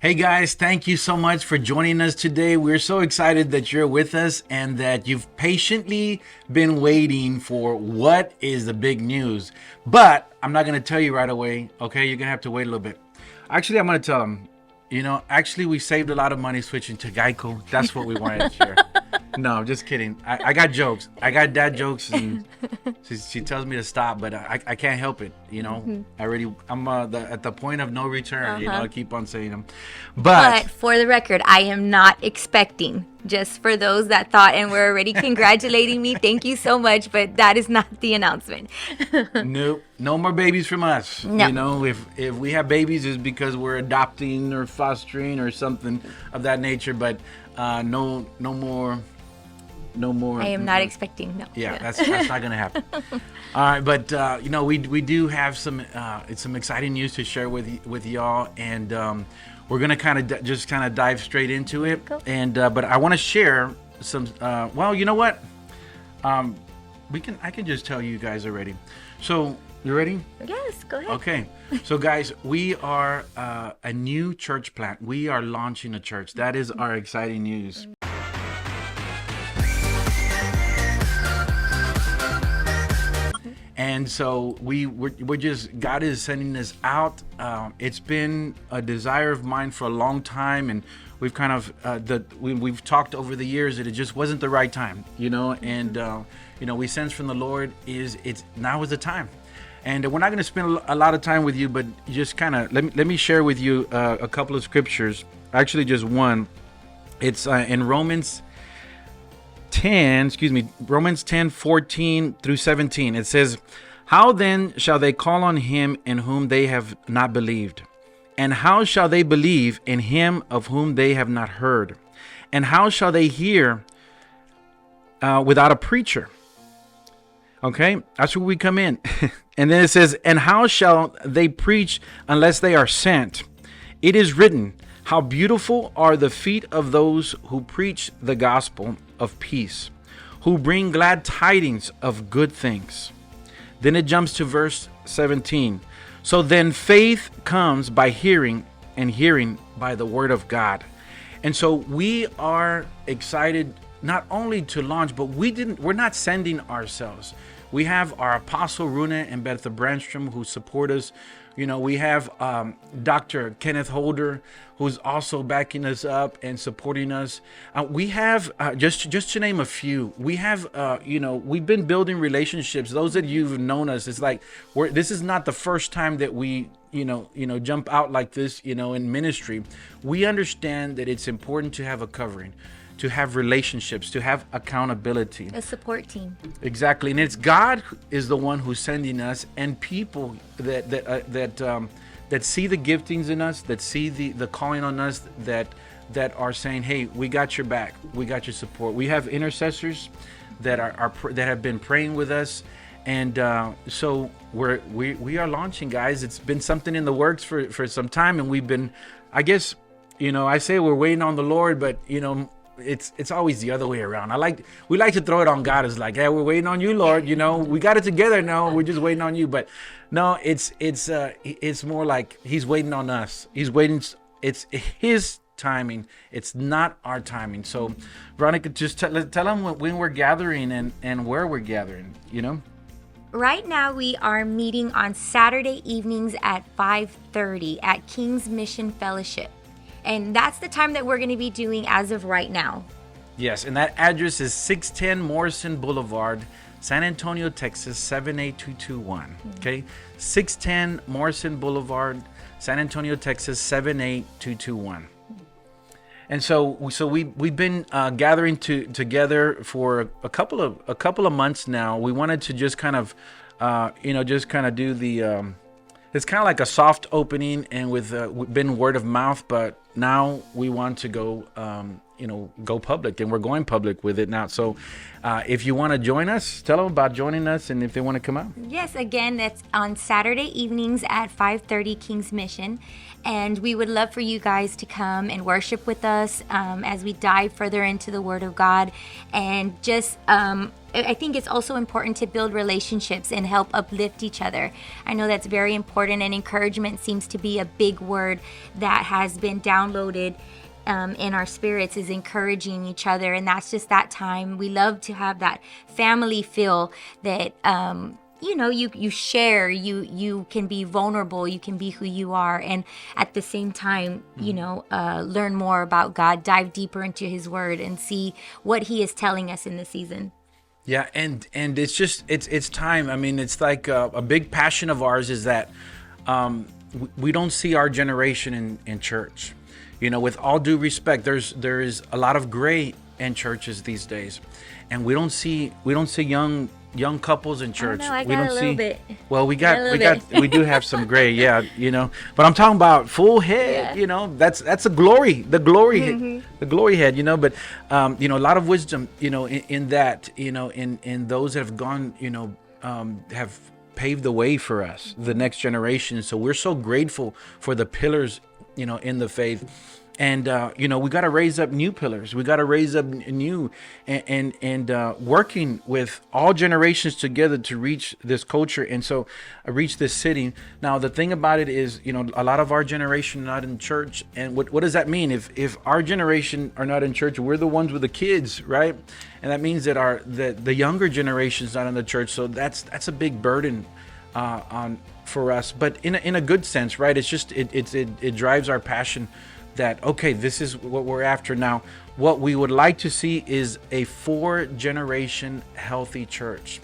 Hey guys, thank you so much for joining us today. We're so excited that you're with us and that you've patiently been waiting for what is the big news. But I'm not going to tell you right away, okay? You're going to have to wait a little bit. Actually, I'm going to tell them, actually, we saved a lot of money switching to Geico. That's what we wanted to share. No, I'm just kidding. I got jokes. I got dad jokes, and she tells me to stop, but I can't help it. I'm at the point of no return. I keep on saying them, But but for the record, I am not expecting. Just for those that thought and were already congratulating me, thank you so much. But that is not the announcement. nope, no more babies from us. No. If we have babies, it's because we're adopting or fostering or something of that nature. But no more. No more. I am not expecting. No. Yeah, that's not gonna happen. All right, but we do have some exciting news to share with y'all, and we're gonna just dive straight into it. Cool. And but I want to share some. Well, you know what? I can just tell you guys already. So you ready? Yes, go ahead. Okay. So guys, we are a new church plant. We are launching a church. That is our exciting news. And so we're just, God is sending this out. It's been a desire of mine for a long time, and we've kind of we've talked over the years that it just wasn't the right time, and we sense from the Lord it's now is the time. And we're not going to spend a lot of time with you, but just kind of let me share with you a couple of scriptures. Actually, just one. It's in Romans 10:14 through 17. It says, "How then shall they call on him in whom they have not believed? And how shall they believe in him of whom they have not heard? And how shall they hear without a preacher?" Okay, that's where we come in. And then it says, "And how shall they preach unless they are sent? It is written, how beautiful are the feet of those who preach the gospel of peace, who bring glad tidings of good things." Then it jumps to verse 17. "So then faith comes by hearing, and hearing by the word of God." And so we are excited not only to launch, but we're not sending ourselves. We have our Apostle Runa and Bertha Brandstrom who support us. We have Dr. Kenneth Holder, who's also backing us up and supporting us. We have, just to name a few, we have, we've been building relationships. Those that you've known us, it's like, this is not the first time that we, jump out like this, in ministry. We understand that it's important to have a covering, to have relationships, to have accountability. A support team. Exactly, and it's God is the one who's sending us, and people that see the giftings in us, that see the calling on us, that are saying, "Hey, we got your back, we got your support." We have intercessors that that have been praying with us, and so we are launching, guys. It's been something in the works for some time, and we've been, I guess, I say we're waiting on the Lord, but it's always the other way around. We like to throw it on God. It's like, "Hey, we're waiting on you, Lord. We got it together now. We're just waiting on you." But no, it's more like He's waiting on us. He's waiting. It's His timing. It's not our timing. So, Veronica, just tell them when we're gathering and where we're gathering. Right now, we are meeting on Saturday evenings at 5:30 at King's Mission Fellowship. And that's the time that we're going to be doing as of right now. Yes, and that address is 610 Morrison Boulevard, San Antonio, Texas, 78221. Okay, 610 Morrison Boulevard, San Antonio, Texas, 78221. And so we've been gathering together for a couple of months now. We wanted to just kind of, do the. It's kind of like a soft opening, and with been word of mouth, but now we want to go, go public, and we're going public with it now. So if you want to join us, tell them about joining us, and if they want to come out. Yes, again, that's on Saturday evenings at 5:30 King's Mission. And we would love for you guys to come and worship with us as we dive further into the Word of God. And just, I think it's also important to build relationships and help uplift each other. I know that's very important, and encouragement seems to be a big word that has been downloaded in our spirits, is encouraging each other. And that's just that time. We love to have that family feel that, you share, you can be vulnerable, you can be who you are, and at the same time, learn more about God, dive deeper into His Word, and see what He is telling us in this season. Yeah, and it's just it's time. I mean, it's like a big passion of ours is that we don't see our generation in church. With all due respect, there is a lot of gray in churches these days, and we don't see young couples in church. I got a little bit. Well, we do have some gray, yeah, but I'm talking about full head, Yeah. That's the glory head, but a lot of wisdom, in that, in those that have gone, have paved the way for us, the next generation. So we're so grateful for the pillars, in the faith. And, we got to raise up new pillars. We got to raise up new and working with all generations together to reach this culture. And so reach this city. Now, the thing about it is, a lot of our generation are not in church. And what does that mean? If our generation are not in church, we're the ones with the kids, right? And that means that the younger generation is not in the church. So that's a big burden for us, but in a good sense, right? It's just, it drives our passion that, okay, this is what we're after. Now, what we would like to see is a 4-generation healthy church.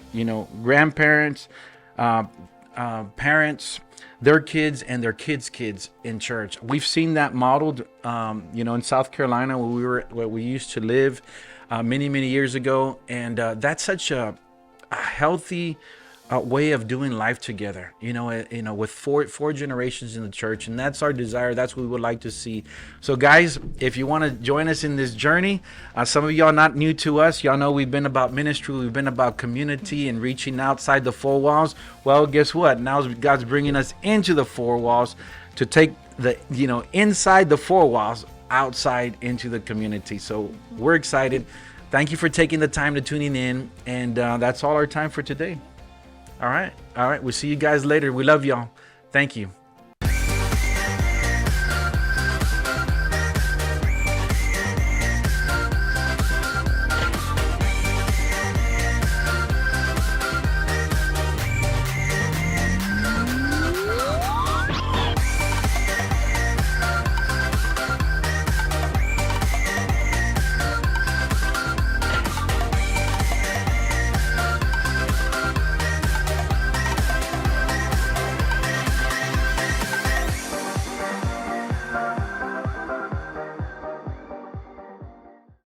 Grandparents, parents, their kids, and their kids' in church. We've seen that modeled, in South Carolina where we used to live many years ago, and that's such a healthy way of doing life together, with four generations in the church. And that's our desire. That's what we would like to see. So guys, if you want to join us in this journey, some of y'all not new to us, y'all know we've been about ministry, we've been about community and reaching outside the 4 walls. Well, guess what? Now God's bringing us into the 4 walls to take the, inside the 4 walls, outside into the community. So we're excited. Thank you for taking the time to tuning in. And that's all our time for today. All right. We'll see you guys later. We love y'all. Thank you.